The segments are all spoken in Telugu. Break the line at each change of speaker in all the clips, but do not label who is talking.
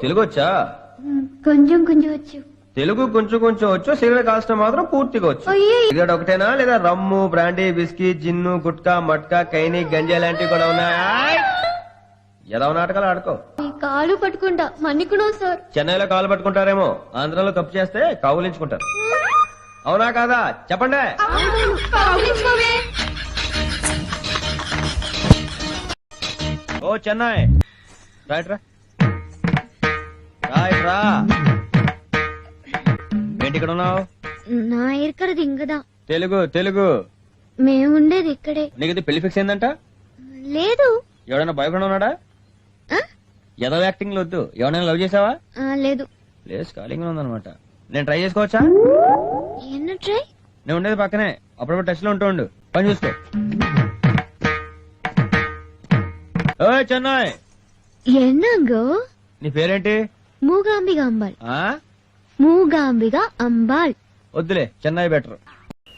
తెలుగు వచ్చా?
కొంచెం కొంచెం వచ్చు.
తెలుగు కొంచెం కొంచెం వచ్చు, సిగరెట్ కాల్చడం మాత్రం పూర్తిగా వచ్చు.
అయ్యే.
సిగరెట్ ఒకటేనా లేదా రమ్ము, బ్రాండీ, బిస్కీ, జిన్ను, గుట్కా, మట్కా, కైని, గంజా లాంటివి కూడా ఉన్నాయా? ఏదో నాటకాలు ఆడుకో.
ఈ కాలు పట్టుకుంటా మన్నికున్నావు సార్.
చెన్నైలో కాలు పట్టుకుంటారేమో, ఆంధ్రలో తప్పు చేస్తే కౌలించుకుంటారు. అవునా కాదా చెప్పండి. ఓ చెన్నై రైట్ రా, రైట్ రా. ఏంటి ఇక్కడ ఉన్నావు?
నా ఇరుకరది ఇంకదా.
తెలుగు తెలుగు.
మేముండేది ఇక్కడే.
నీకు ఇది పెళ్లి ఫిక్స్ అయిందంట?
లేదు.
ఎవడైనా బాయ్ ఫ్రెండ్ ఉన్నాడా?
ఆ?
ఏదో యాక్టింగ్ వద్దు. ఎవరైనా లవ్ చేసావా?
లేదు.
ప్లేస్ ఖాళీగా ఉందన్నమాట. నేను ట్రై చేసుకోవచ్చా?
என்ன ట్రై?
నేను ఉండేది పక్కనే, అప్పుడప్పుడు టచ్ లో ఉంటూ ఉండు, పని చూసుకో. ఓ చెన్నై,
ఎన్నాంగో?
నీ పేరేంటి?
మూగాంబిగా అంబాల్.
ఆ
మూగాంబిగా అంబాల్.
వద్దులే, చెన్నై బెటర్.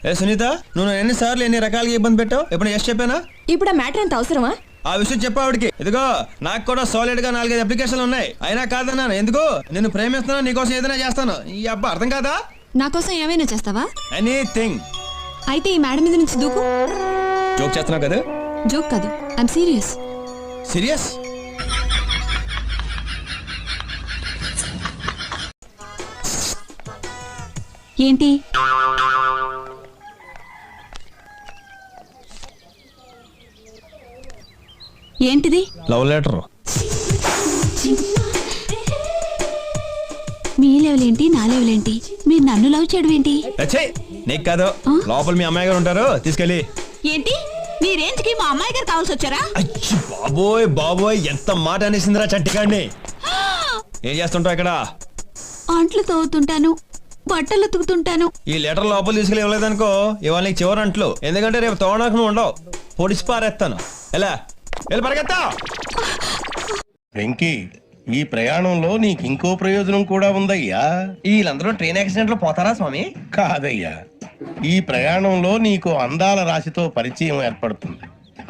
ఏ సునీత, నువ్వు ఎన్నిసార్లు ఎన్ని రకాలుగా ఇబ్బంది పెట్టావు? ఎప్పుడు ఎస్ చెప్పానా?
ఇప్పుడు ఆ మ్యాటర్ అంత అవసరమా?
ఆ విషయం చెప్పావిడికి. ఇదిగో నాకు కూడా సాలిడ్ గా 4-5 అప్లికేషన్లు ఉన్నాయి, అయినా కాదన్నాను. ఎందుకు? నిన్ను ప్రేమిస్తున్నాను, నీకోసం ఏదైనా చేస్తాను. ఈ అబ్బా అర్థం కాదా?
నా కోసం ఏమైనా చేస్తావా?
ఎనీథింగ్.
అయితే ఈ మేడం మీద నుంచి దూకు.
జోక్ చేస్తున్నావు కదా?
జోక్ కాదు, ఐఎమ్ సీరియస్.
సీరియస్?
ఏంటి? ఏంటిది?
Love letter.
మీ లెవెల్ ఏంటి, నా లెవెల్ ఏంటి? మీరు నన్ను లవ్ చేయడం ఏంటి?
నీకు కాదు, లోపల మీ అమ్మాయి గారు ఉంటారు, తీసుకెళ్ళి.
ఏంటి? మీ రేంజ్ కి మా అమ్మాయి గారు కావాల్సి వచ్చారా?
అచ్చి బాబోయ్ బాబోయ్, ఎంత మాట అనేసిందిరా చట్టికాడిని. ఏం చేస్తుంటావు ఇక్కడ?
అంట్లు తోగుతుంటాను, బట్టలు ఉతుకుతుంటాను.
ఈ లెటర్ లోపల తీసుకెళ్ళి ఇవ్వలేదనుకో, ఇవాళ నీకు చివరి అంట్లు. ఎందుకంటే రేపు తోడనాకు నువ్వు ఉండవు, పొడిచి పారేస్తాను. ఎలా వెళ్ళి పరిగెత్తా.
వెంకీ, ఈ ప్రయాణంలో నీకు ఇంకో ప్రయోజనం కూడా ఉందయ్యా.
వీళ్ళందరూ ట్రైన్ యాక్సిడెంట్ లో పోతారా స్వామి?
కాదయ్యా, ఈ ప్రయాణంలో నీకు అందాల రాశితో పరిచయం ఏర్పడుతుంది.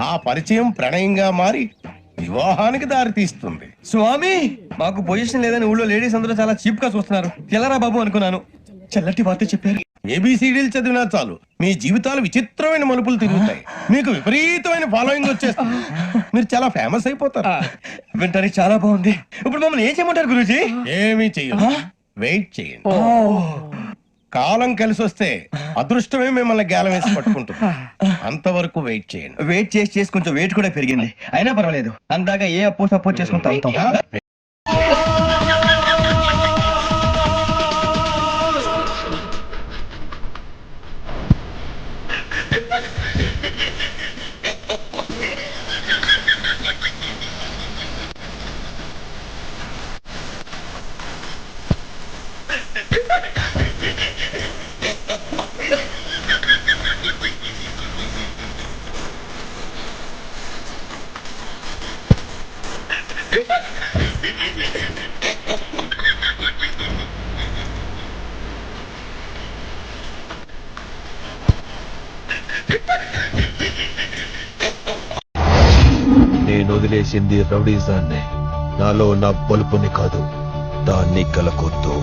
ఆ పరిచయం ప్రణయంగా మారి వివాహానికి దారి తీస్తుంది.
స్వామి, మాకు పొజిషన్ లేదని ఊళ్ళో లేడీస్ అందరూ చాలా చీప్ గా చూస్తున్నారు. ఎలారా బాబు అనుకున్నాను. చల్లటి వార్త చెప్పారు.
ఏబిసిడీలు చదివినా చాలు, మీ జీవితాలు విచిత్రమైన మలుపులు తిరుగుతాయి. మీకు విపరీతమైన ఫాలోయింగ్ వచ్చేస్తుంది. మీరు చాలా ఫేమస్ అయిపోతారు.
వింటానికి చాలా బాగుంది. ఇప్పుడు మమ్మల్ని ఏం చేయమంటారు గురూజీ?
ఏమీ చెయ్యదు, వెయిట్ చేయండి. కాలం కలిసి వస్తే అదృష్టమే మిమ్మల్ని గేలం వేసి పట్టుకుంటుంది. అంతవరకు వెయిట్ చేయండి.
వెయిట్ చేసి కొంచెం వెయిట్ కూడా పెరిగింది, అయినా పర్వాలేదు. అందాక ఏ అప్పు సపోర్ట్ చేసుకుంటాం.
నేను వదిలేసింది రౌడీజాన్ని, నాలో నా బలుపుని కాదు, దాన్ని కలకొద్దు.